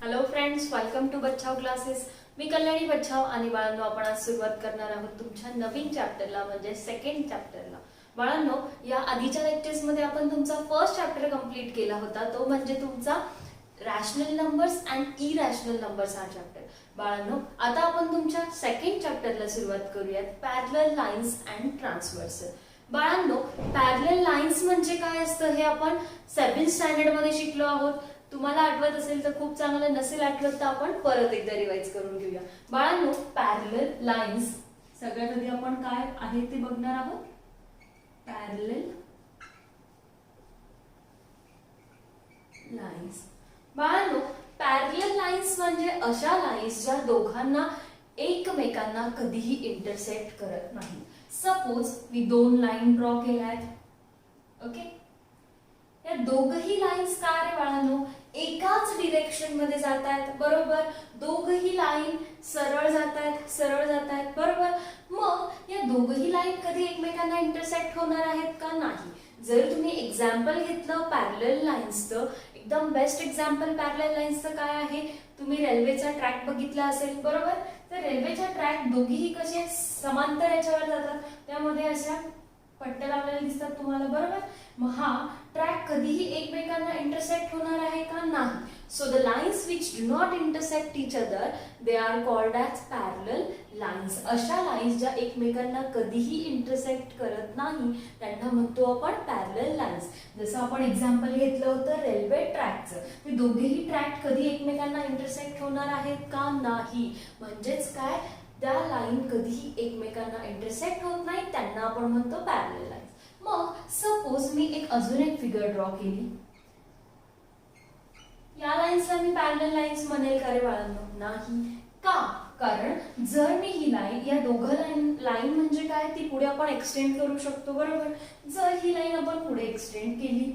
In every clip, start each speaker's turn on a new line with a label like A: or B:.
A: Hello friends, welcome to Bachhav classes. मी कल्याणी बच्छाव आणि बाळांनो, आपण आज सुरुवात करणार आहोत तुमच्या नवीन चॅप्टरला म्हणजे सेकंड चॅप्टरला. बाळांनो, या आधीच्या लेक्चर्स मध्ये आपण तुमचा फर्स्ट चॅप्टर कंप्लीट केला होता, तो म्हणजे तुमचा rational numbers and irrational numbers हा चॅप्टर. बाळांनो, आता आपण तुमच्या सेकंड चॅप्टरला सुरुवात करूयात, पॅरलल लाईन्स अँड ट्रान्सव्हर्सल. बाळांनो, पॅरलल लाईन्स म्हणजे काय असतं हे आपण 7th स्टँडर्ड मध्ये शिकलो आहोत. तुम्हाला आठवत असेल तर खूप चांगलं, नसेल आठवत तर आपण परत एकदा रिवाइज करून घेऊया. बाळांनो, पॅरलल लाईन्स सगळ्यात आधी आपण काय आहे ते बघणार आहोत. Parallel lines. बाळांनो, पॅरलल लाईन्स म्हणजे अशा लाईन्स ज्या दोघांना एकमेकांना कधीही इंटरसेक्ट करत नाही. सपोज मी दोन लाईन ड्रॉ केल्यात. ओके, या दोघही लाईन्स काय रे बाळांनो, एकाच डिरेक्शन मध्ये जात आहेत. बरोबर, दोघही लाईन सरळ जात आहेत. बरोबर, मग या दोघही लाईन कधी एकमेकांना इंटरसेक्ट होणार आहेत का? नाही. जर तुम्ही एक्झाम्पल घेतलं पॅरलल लाईन्सचं, एकदम बेस्ट एक्झाम्पल पॅरलल लाईन्सचं काय आहे, तुम्ही रेल्वेचा ट्रॅक बघितला असेल. बरोबर, तर रेल्वेचा ट्रॅक दोघीही कसे समांतर याच्यावर जातात, त्यामध्ये अशा पट्ट्या लावलेल्या दिसतात तुम्हाला. बरोबर, मग हा ट्रॅक कधीही एकमेकांना इंटरसेक्ट होणार आहे का? नाही. So the lines which do not intersect each other they are called as parallel lines. अशा लाईन्स ज्या एकमेकांना कधीही इंटरसेक्ट करत नाही त्यांना म्हणतो आपण पॅरलल लाईन्स. जसं आपण एक्झाम्पल घेतलं होतं रेल्वे ट्रॅकचं, ते दोघेही ट्रॅक कधी एकमेकांना इंटरसेक्ट होणार आहेत का? नाही. म्हणजेच काय, त्या लाईन कधीही एकमेकांना इंटरसेक्ट होत नाही, त्यांना आपण म्हणतो पॅरलल लाईन्स. मग सपोज मी अजून एक फिगर ड्रॉ केली, या लाईन्सला मी पॅरलल लाईन्स म्हणेल का रे बाळांनो? नाही. का? कारण जर मी ही लाईन, या दोघं लाईन म्हणजे काय, ती पुढे आपण एक्सटेंड करू शकतो. बरोबर, जर ही लाईन आपण पुढे एक्सटेंड केली,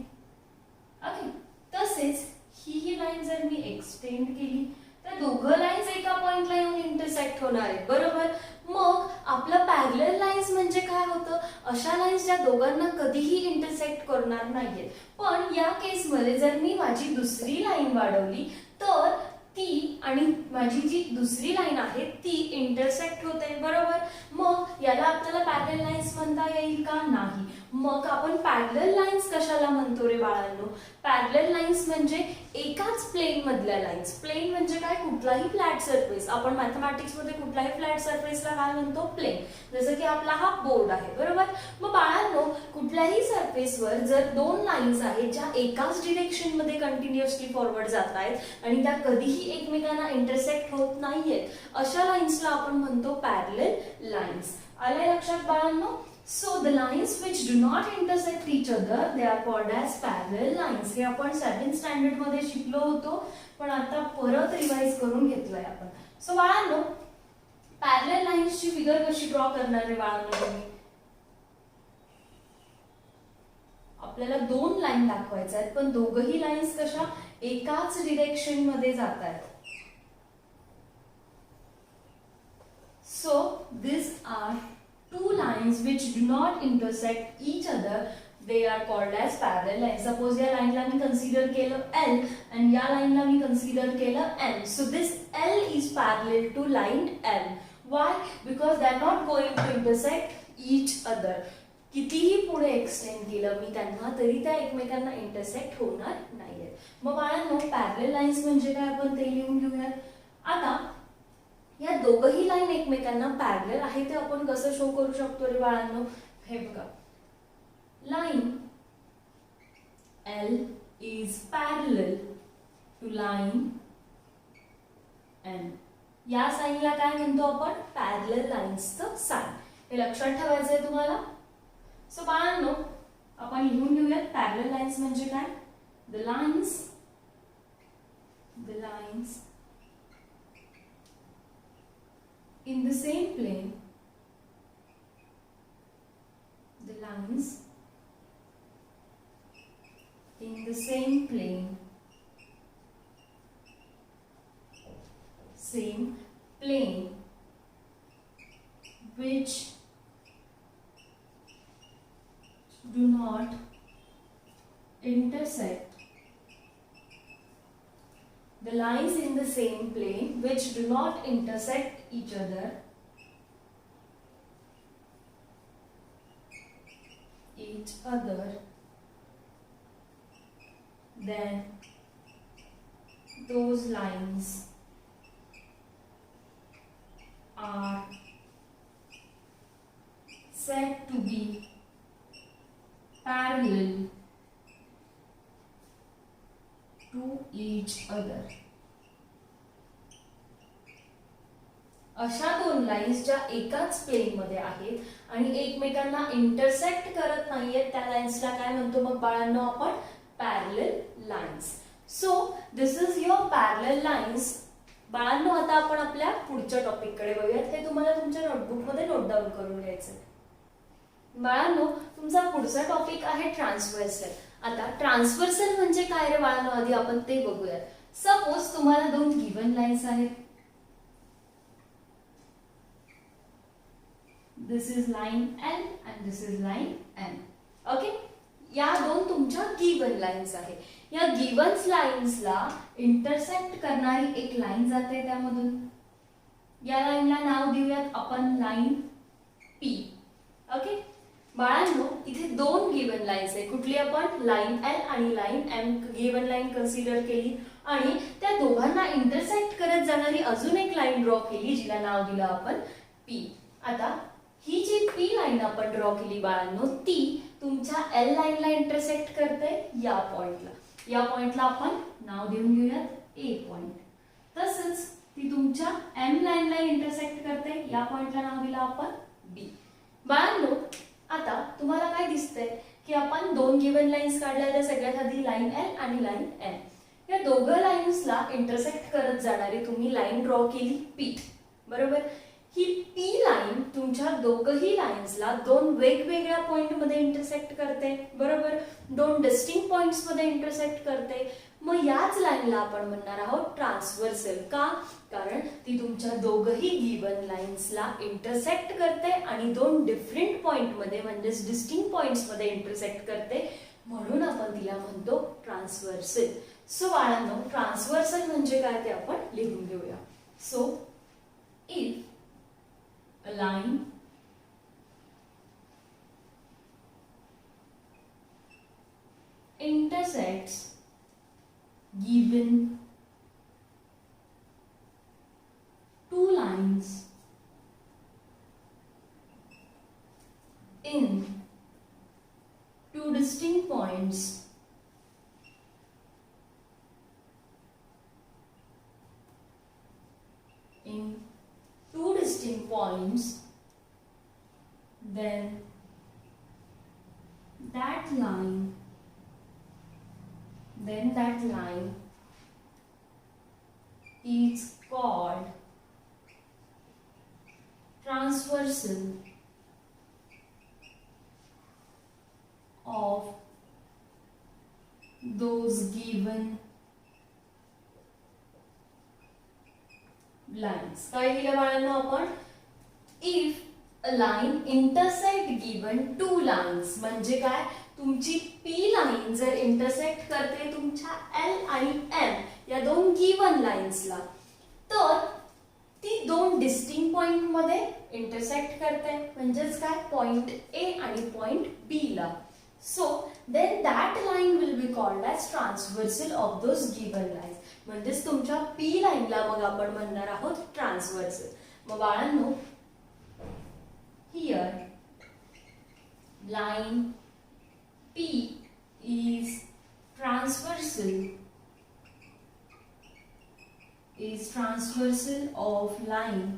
A: ओके, तसेच ही लाईन जर मी एक्सटेंड केली, तर दोघं लाईन्स एका पॉइंटला येऊन इंटरसेक्ट होणार आहेत. बरोबर, मग आपलं पॅरलल लाईन्स म्हणजे काय होतं, अशा लाईन्स ज्या दोघांना कधीही इंटरसेक्ट करणार नाहीयेत. पण या केसमध्ये जर मी माझी दुसरी लाईन वाढवली तर ती आणि माझी जी दुसरी लाईन आहे ती इंटरसेक्ट होते. बरोबर, मग याला आपल्याला पॅरलल लाईन्स म्हणता येईल का? नाही. मग आपण पॅरलल लाईन्स कशाला म्हणतो रे बाळांनो? पॅरलल लाईन्स म्हणजे एकाच प्लेन मधल्या लाईन्स. प्लेन म्हणजे काय, कुठलाही फ्लॅट सरफेस. आपण मॅथमॅटिक्स मध्ये कुठलाही फ्लॅट सरफेसला काय म्हणतो? प्लेन. जसं की आपला हा बोर्ड आहे. बरोबर, मग बाळांनो, कुठल्याही सरफेसवर जर दोन लाईन्स आहेत ज्या एकाच डिरेक्शन मध्ये कंटिन्युअसली फॉरवर्ड जात आहेत आणि त्या कधीही एकमेकांना इंटरसेक्ट होत नाहीयेत, अशा लाईन्सला आपण म्हणतो पॅरलल लाईन्स. आलंय लक्षात बाळांनो? So the lines which do not intersect each other they are called as parallel lines. हे आपण 7th स्टँडर्ड मध्ये शिकलो होतो, पण आता परत रिवाइज करून घेतलंय आपण. सो बाळांनो, पॅरलल लाईन्सची फिगर कशी ड्रॉ करणार आहे बाळांनो तुम्ही? आपल्याला दोन लाईन दाखवायच्या आहेत, पण दोघही लाईन्स कशा एकाच डिरेक्शन मध्ये जात आहेत. So this are two lines which do not intersect each other, they are called as parallel lines. Suppose या लाईनला मी कन्सिडर केलं L आणि या लाईनला मी कन्सिडर केलं M. So this L is parallel to line M. Why? Because they are not going to intersect each other. कितीही पुढे extend केलं मी त्यांना तरी त्या एकमेकांना इंटरसेक्ट होणार नाहीये. मग बाळांनो, पॅरलल लाईन्स म्हणजे काय आपण ते लिहून घेऊयात. आता या दोघही लाईन एकमेकांना पॅरलल आहे ते आपण कसं शो करू शकतो रे बाळांनो? हे बघा, line L is parallel to line M. या साईनला काय म्हणतो आपण? पॅरलल लाईन्सचं साइन. हे लक्षात ठेवायचंय तुम्हाला. सो बाळांनो, आपण लिहून घेऊयात पॅरलल लाईन्स म्हणजे काय. The lines in the same plane, the lines in the same plane which do not intersect the lines in the same plane which do not intersect each other then those lines are said to be parallel to each other. अशा दोन lines ज्या एकाच plain मध्ये आहेत आणि एकमेकांना intersect करत नाहीयेत त्या लाईन्सला काय म्हणतो मग बाळांनो आपण parallel lines. So this is your parallel lines. बाळांनो आता आपण आपल्या पुढच्या टॉपिक कडे बघूयात. हे तुम्हाला तुमच्या नोटबुक मध्ये नोट डाऊन करून घ्यायचं. बाळांनो तुमचा पुढचा टॉपिक आहे ट्रान्सव्हर्सल. आता ट्रान्सव्हर्सल म्हणजे काय रे बाळांनो आधी आपण ते बघूयात. सपोज तुम्हाला दोन गिवन लाईन्स आहेत. This is line L and this is line M. Okay? या दोन तुमच्या गिवन लाईन्स आहेत. या गिवन लाईन्सला इंटरसेक्ट करणारी एक लाईन जाते त्यामधून. या लाईनला नाव देऊयात आपण लाईन P. ओके बाळांनो इथे दोन गिवन लाईन्स आहेत. कुठली आपण लाईन L आणि line M given line consider केली आणि त्या दोघांना इंटरसेक्ट करत जाणारी अजून एक लाईन ड्रॉ केली जिला नाव दिलं आपण P. आता ही जी P लाईन आपण ड्रॉ केली बाळांनो ती तुमच्या L लाईनला इंटरसेक्ट करते या पॉइंटला. या पॉइंटला आपण नाव देऊन घेऊयात A पॉइंट. तसंच ती तुमच्या M लाईनला इंटरसेक्ट करते या पॉइंटला नाव दिलं आपण B. बाळांनो आता तुम्हाला काय दिसतंय की आपण दोन गिवन लाईन्स काढल्या. त्या सगळ्यात आधी लाईन L आणि लाईन M. या दोघं लाईन्सला इंटरसेक्ट करत जाणारी तुम्ही लाईन ड्रॉ केली P. बरोबर. ही P लाईन तुमच्या दोघही लाईन्सला दोन वेगवेगळ्या पॉइंट मध्ये इंटरसेक्ट करते. बरोबर. दोन डिस्टिंक्ट पॉइंट्स मध्ये इंटरसेक्ट करते. मग याच लाईनला आपण म्हणणार आहोत ट्रान्सव्हर्सल. का? कारण ती तुमच्या दोघही गिवन लाईन्सला इंटरसेक्ट करते आणि दोन डिफरंट पॉइंट मध्ये म्हणजे डिस्टिंक्ट पॉइंट्स मध्ये इंटरसेक्ट करते म्हणून आपण तिला म्हणतो ट्रान्सव्हर्सल. सो बाळांनो ट्रान्सव्हर्सल म्हणजे काय ते आपण लिहून घेऊया. So if a line intersects given two lines in two distinct points points, then that line is called transversal of those given lines. काय लिहिलं बाळांनो आपण? If a line intersect given two lines म्हणजे काय तुमची P लाईन जर intersect करते तुमच्या L आणि M या दोन गिवन लाईन्सला तर ती दोन डिस्टिंक्ट पॉइंट मध्ये इंटरसेक्ट करते म्हणजेच काय पॉइंट A आणि पॉइंट B ला. So then that line will be called as transversal of those given lines. म्हणजेच तुमच्या P लाईनला मग आपण म्हणणार आहोत ट्रान्सव्हर्सल. मग बाळांनो here line P is transversal of line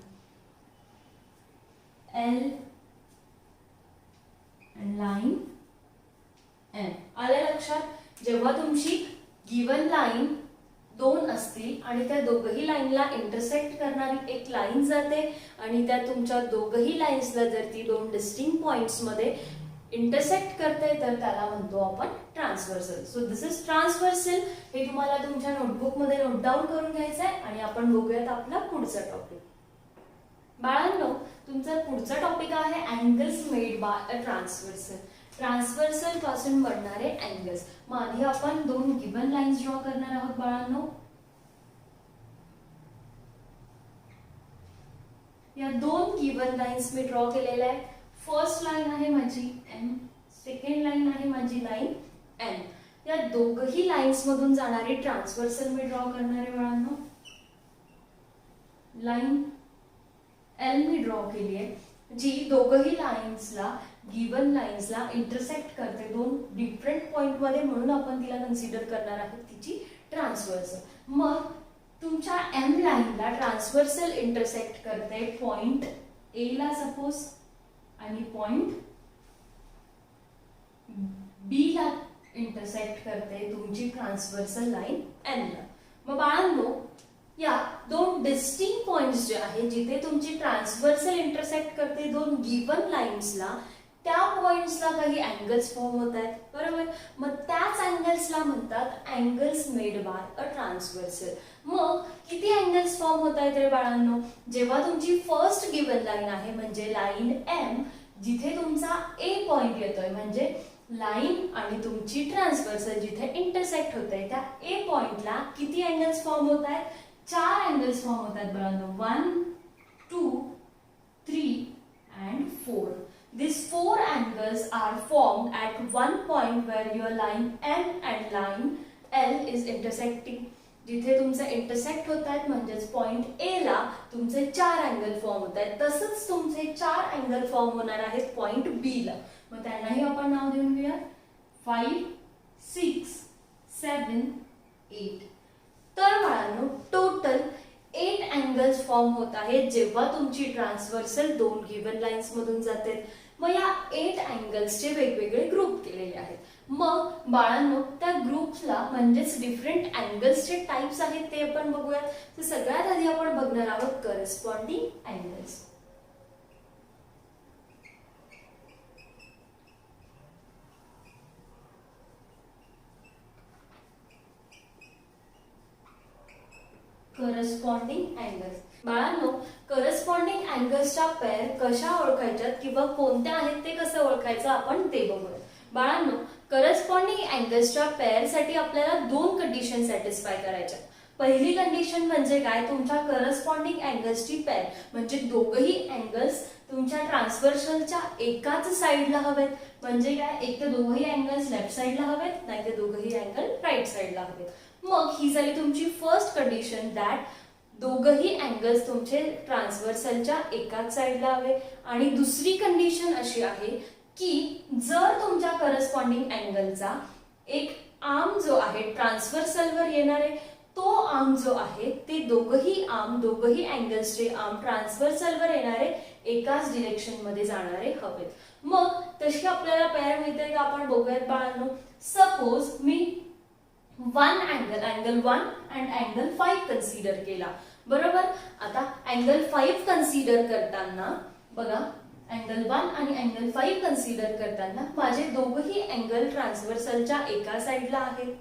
A: L and line M. आलं लक्षात? जेव्हा तुमची गिवन लाईन दोन असतील आणि त्या दोघही लाईनला इंटरसेक्ट करणारी एक लाईन जाते आणि त्या तुमच्या दोघही लाईन्सला जर ती दोन डिस्टिंक्ट पॉइंट्स मध्ये इंटरसेक्ट करते तर त्याला म्हणतो आपण transversal. So this is transversal. हे तुम्हाला तुमच्या नोटबुक मध्ये नोट डाऊन करून घ्यायचं आहे आणि आपण बघूयात आपला पुढचा टॉपिक. बाळांनो तुमचा पुढचा टॉपिक आहे angles made by a transversal. Transversal पासून बनणारे अँगल्स. मग आधी आपण दोन गिवन लाईन्स ड्रॉ करणार आहोत बाळांनो. या दोन गिवन लाईन्स मी ड्रॉ केलेल्या आहेत. फर्स्ट लाईन आहे माझी एम, सेकंड लाईन आहे माझी लाईन एन. या दोघही लाईन्स मधून जाणारी ट्रान्सव्हर्सल मी ड्रॉ करणार आहे बाळांनो. लाईन एल मी ड्रॉ केली आहे, जी दोघही लाईन्सला गिवन लाईन्सला इंटरसेक्ट करते दोन डिफरंट पॉइंट मध्ये, म्हणून आपण तिला कन्सिडर करणार आहोत तिची ट्रान्सव्हर्सल. मग तुमच्या एम लाईनला ट्रान्सव्हर्सल इंटरसेक्ट करते पॉइंट ए ला सपोज आणि पॉइंट बी ला इंटरसेक्ट करते तुमची ट्रान्सव्हर्सल लाईन एन ला. मग बाळांनो या दोन डिस्टिंक्ट पॉइंट्स जे आहेत जिथे तुमची ट्रान्सव्हर्सल इंटरसेक्ट करते दोन गिवन लाईन्सला, त्या पॉइंट्सला काही अँगल्स फॉर्म होत आहेत बरोबर. मग त्याच अँगल्सला म्हणतात angles made by a transversal. मग किती अँगल्स फॉर्म होत आहेत रे बाळांनो? जेव्हा तुमची फर्स्ट गिवन लाईन आहे म्हणजे लाईन एम, जिथे तुमचा ए पॉइंट येतोय म्हणजे लाईन आणि तुमची ट्रान्सव्हर्सल जिथे इंटरसेक्ट होत आहे त्या ए पॉइंटला किती अँगल्स फॉर्म होत आहेत? 4 अँगल्स फॉर्म होत आहेत बाळांनो. 1, 2, 3 and 4. These 4 angles are formed at one point where your line M and line L is intersecting. जिथे तुमचे इंटरसेक्ट होत आहेत म्हणजेच पॉइंट ए ला तुमचे 4 अँगल फॉर्म होत आहेत. तसंच तुमचे 4 अँगल फॉर्म होणार आहेत पॉइंट बी ला. मग त्यांनाही आपण नाव देऊन घेऊया 5, 6, 7, 8. तर बाळांनो टोटल 8 अँगल्स फॉर्म होत आहेत जेव्हा तुमची ट्रान्सव्हर्सल दोन गिवन लाईन्स मधून जाते. मग या 8 अँगल्सचे वेगवेगळे ग्रुप केलेले आहेत. मग बाळांनो त्या ग्रुप्सला म्हणजेच डिफरंट अँगल्सचे टाइप्स आहेत ते आपण बघूयात. तर सगळ्यात आधी आपण बघणार आहोत करस्पॉन्डिंग अँगल्स. Corresponding angles. बाळांनो करस्पॉन्डिंग अँगल्सच्या पेअर कशा ओळखायच्यात किंवा कोणत्या आहेत ते कसं ओळखायचं आपण ते बघूया. बाळांनो करस्पॉन्डिंग अँगल्सच्या पेअरसाठी आपल्याला 2 कंडिशन सॅटिस्फाय करायच्या. पहिली कंडिशन म्हणजे काय? तुमच्या करस्पॉन्डिंग अँगल्सची पेअर म्हणजे दोघही अँगल्स तुमच्या ट्रान्सव्हर्सलच्या एकाच साइडला हवेत. म्हणजे काय? एक तर दोघही अँगल्स लेफ्ट साइडला हवेत, नाही तर दोघही अँगल राईट साइडला हवेत. मग ही झाली तुमची फर्स्ट कंडिशन दॅट दोघही अँगल्स तुमचे ट्रान्सव्हर्सलच्या एकाच साइडला हवे. आणि दुसरी कंडिशन अशी आहे की जर तुमच्या करस्पॉन्डिंग अँगलचा एक आर्म जो आहे ट्रान्सव्हर्सलवर येणारे तो आर्म जो आहे ते दोघही अँगल्सचे आर्म ट्रान्सव्हर्सलवर येणारे एकाच डिरेक्शन मध्ये जाणारे हवेत. मग तशी आपल्याला पेअर मिळते का आपण बघूयात बाळांनो. Suppose me angle 1 and angle 5 consider केला बरोबर. आता अँगल 5 कन्सिडर करताना बघा अँगल 1 आणि अँगल 5 कन्सिडर करताना माझे दोघही अँगल ट्रान्सव्हर्सलच्या एका साइडला आहेत.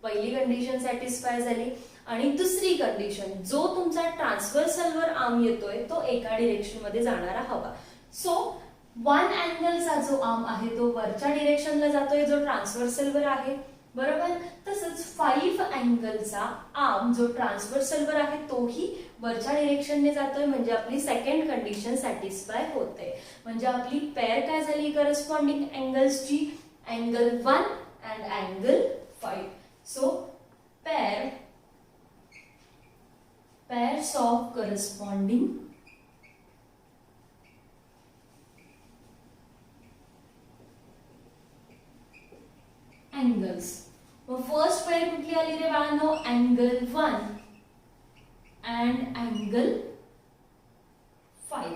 A: पहिली कंडिशन सॅटिस्फाय झाली. आणि दुसरी कंडिशन जो तुमचा ट्रान्सव्हर्सलवर आर्म येतोय तो एका डिरेक्शन मध्ये जाणारा हवा. सो 1 अँगलचा जो आर्म आहे तो वरच्या डिरेक्शनला जातोय जो ट्रान्सव्हर्सलवर आहे बरोबर. तसंच 5 अँगलचा आर्म जो ट्रान्सव्हर्सलवर आहे तोही वरच्या डिरेक्शनने जातोय म्हणजे आपली सेकंड कंडिशन सॅटिस्फाय होते. म्हणजे आपली पेअर काय झाली करस्पॉन्डिंग अँगल्सची? Angle 1 and angle 5. So pairs of corresponding angles. मग फर्स्ट पेअर कुठली आली रे बाळांनो? Angle 1 and angle 5.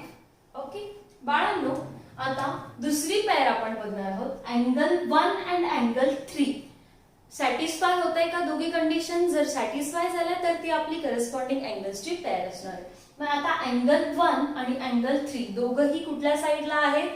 A: ओके बाळांनो आता दुसरी पेअर आपण बघणार आहोत अँगल 1 and अँगल 3. सॅटिस्फाय होतंय का दोघी कंडिशन? जर सॅटिस्फाय झाल्या तर ती आपली करस्पॉन्डिंग अँगल्सची पेअर असणार आहे. मग आता अँगल 1 आणि अँगल 3 दोघही कुठल्या साइडला आहेत?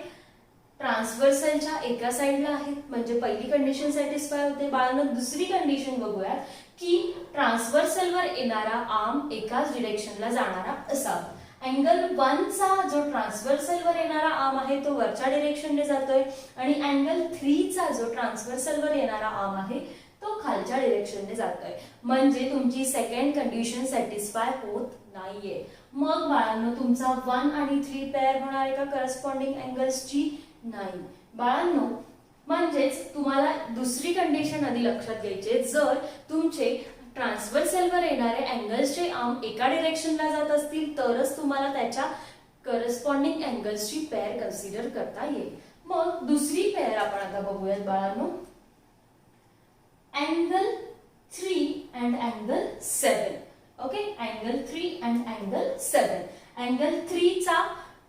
A: ट्रान्सव्हर्सलच्या एका साइडला आहेत. म्हणजे पहिली कंडिशन सॅटिस्फाय होते. बाळांनो दुसरी कंडिशन बघूया की ट्रान्सव्हर्सलवर येणारा आर्म एकाच डिरेक्शनला जाणारा असावा. अँगल 1 चा जो ट्रान्सव्हर्सलवर येणारा आर्म आहे तो वरच्या डिरेक्शनने जातोय आणि अँगल 3 चा जो ट्रान्सव्हर्सलवर येणारा आर्म आहे तो खालच्या डिरेक्शनने जातोय, म्हणजे तुमची सेकंड कंडिशन सॅटिस्फाय होत नाहीये. मग बाळांनो तुमचा 1 आणि 3 पेअर होणार आहे का करस्पॉन्डिंग अँगल्सची? नाही बाळांनो. म्हणजेच तुम्हाला दुसरी कंडिशन आधी लक्षात घ्यायची, जर तुमचे ट्रान्सव्हर्सलवर येणारे अँगल्सचे आर्म एका डिरेक्शनला जात असतील तरच तुम्हाला त्याच्या करस्पॉन्डिंग अँगल्सची पेअर कन्सिडर करता येईल. मग दुसरी पेअर आपण आता बघूयात बाळांनो, angle 3 and angle 7. Okay, angle 3 and angle 7. Angle 3 चा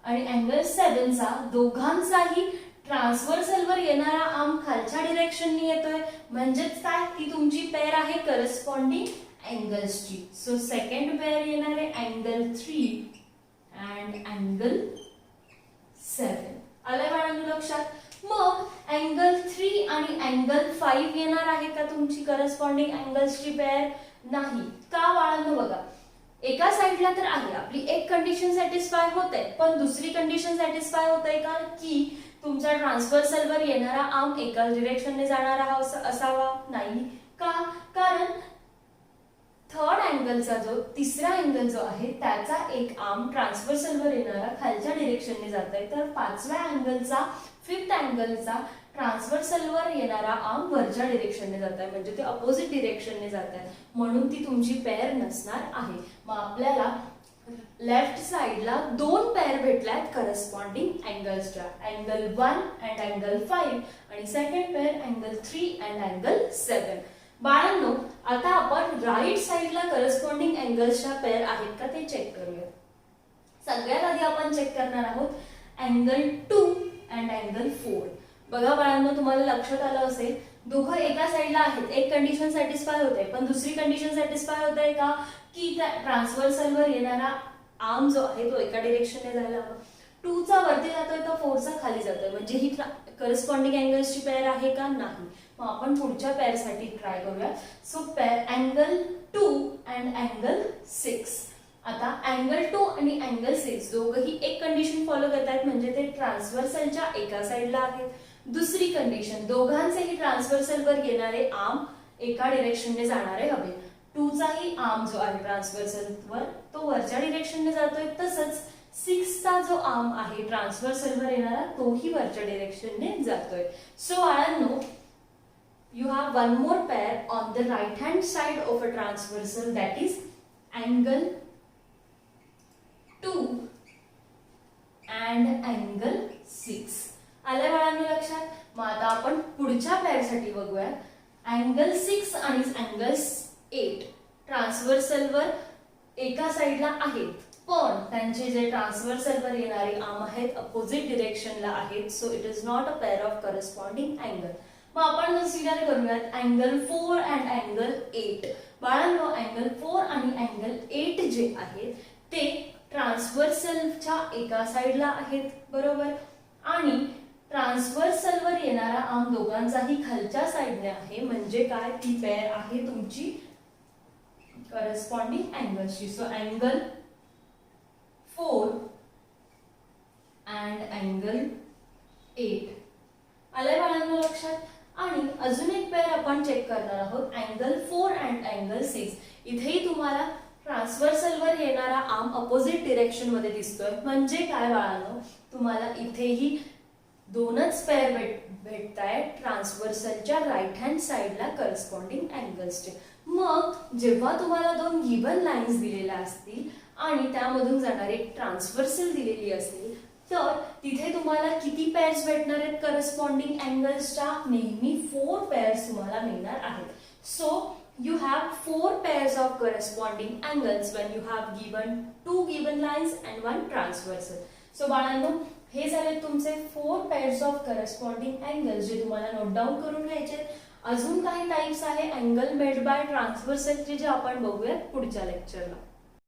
A: आणि अँगल 7 चा दोघांचाही ट्रान्सव्हर्सलवर येणारा आर्म खालच्या डिरेक्शनने येतोय, म्हणजेच काय, ती तुमची पेअर आहे करस्पॉन्डिंग अँगल्सची. सो सेकंड पेअर येणार आहे अँगल 3 अँड अँगल 7. आलंय बाळांनो लक्षात? मग अँगल 3 आणि अँगल 5 येणार आहे का तुमची करस्पॉन्डिंग अँगल्सची पेअर? नाही. का बाळांनो? बघा, एका साइडला तर आहे आपली एक कंडिशन सॅटिस्फाय होते, पण दुसरी कंडिशन सॅटिस्फाय होते का की तुमचा ट्रान्सव्हर्सलवर येणारा आर्म एकाच डिरेक्शनने जाणारा असावा? नाही. का? कारण थर्ड अँगलचा जो तिसरा अँगल जो आहे त्याचा एक आर्म ट्रान्सव्हर्सलवर येणारा खालच्या डिरेक्शनने जात आहे, तर पाचव्या अँगलचा फिफ्थ अँगलचा ट्रान्सव्हर्सलवर येणारा आर्म वरच्या डिरेक्शनने जात आहे, म्हणजे ते अपोजिट डिरेक्शनने जात आहे, म्हणून ती तुमची पेअर नसणार आहे. मग आपल्याला लेफ्ट साइडला दोन पेअर भेटल्यात करस्पॉन्डिंग अँगल्सच्या, अँगल 1 अँड अँगल 5 आणि second pair angle 3 and angle 7. बाळांनो आता आपण राईट साइडला करस्पॉन्डिंग अँगल्सच्या पेअर आहेत का ते चेक करूया. सगळ्यात आधी आपण चेक करणार आहोत अँगल 2 अँड अँगल 4. बघा बाळांनो, तुम्हाला लक्षात आलं असेल दोघं एका साइडला आहेत, एक कंडिशन सॅटिस्फाय होते, पण दुसरी कंडिशन सॅटिस्फाय होते का की त्या ट्रान्सव्हर्सलवर येणारा आर्म जो आहे तो एका डिरेक्शनने जायला हवा. 2 चा वरती जातोय तर 4 चा खाली जातोय, म्हणजे ही करस्पॉन्डिंग अँगल्सची पेअर आहे का? नाही. मग आपण पुढच्या पेअर साठी ट्राय करूया. So pair angle 2 and angle 6. आता अँगल 2 आणि अँगल 6 दोघंही एक कंडिशन फॉलो करतात, म्हणजे ते ट्रान्सव्हर्सलच्या एका साइडला आहेत. दुसरी कंडिशन, दोघांचेही ट्रान्सव्हर्सलवर येणारे आर्म एका डिरेक्शनने जाणारे हवे. 2 चाही आर्म जो आहे ट्रान्सव्हर्सलवर तो वरच्या डिरेक्शनने जातोय, तसंच 6 चा जो आर्म आहे ट्रान्सव्हर्सलवर येणारा तोही वरच्या डिरेक्शनने जातोय. सो बाळांनो, you have one more pair on the right hand side of a transversal, that is angle 2 and angle 6. आलं बाळांनो लक्षात? मग आता आपण पुढच्या पेअर साठी बघूया. अँगल 6 आणि अँगल 8 ट्रान्सव्हर्सलवर एका साइडला आहेत, पण त्यांचे जे ट्रान्सव्हर्सलवर येणारे आर्म आहेत अपोजिट डिरेक्शनला आहेत, so it is not a pair of corresponding angle. मग आपण कन्सिडर करूयात अँगल 4 अँड अँगल 8. बाळांनो अँगल 4 आणि अँगल 8 जे आहेत ते ट्रान्सव्हर्सलच्या एका साइडला आहेत, बरोबर, आणि ट्रान्सव्हर्सलवर येणारा आर्म दोघांचाही खालच्या साइडने आहे, म्हणजे काय, ती पेअर आहे तुमची करस्पॉन्डिंग अँगल्सची. So angle 4 and angle 8. आलंय बाळांनो लक्षात? आणि अजून एक पेअर आपण चेक करणार आहोत अँगल 4 अँड अँगल 6. इथेही तुम्हाला ट्रान्सव्हर्सलवर येणारा आर्म अपोजिट डिरेक्शन मध्ये दिसतोय, म्हणजे काय बाळांनो, तुम्हाला इथेही दोनच पेअर भेटतायत ट्रान्सव्हर्सलच्या राईट हँड साइडला करस्पॉन्डिंग अँगल्सचे. मग जेव्हा तुम्हाला दोन गिवन लाईन्स दिलेल्या असतील आणि त्यामधून जाणारी ट्रान्सव्हर्सल दिलेली असेल, तर तिथे तुम्हाला किती पेअर्स भेटणार आहेत करस्पॉन्डिंग अँगल्सच्या? नेहमी 4 पेअर्स तुम्हाला मिळणार आहेत. So you have 4 pairs of corresponding angles when you have given 2 given lines and 1 transversal. So बाळांनो, हे झाले तुमचे 4 pairs of corresponding angles जे तुम्हाला नोट डाऊन करून घ्यायचे. अजून काही टाइप्स आहे अँगल मेड बाय ट्रान्सव्हर्सल जे आपण बघूया पुढच्या लेक्चरला.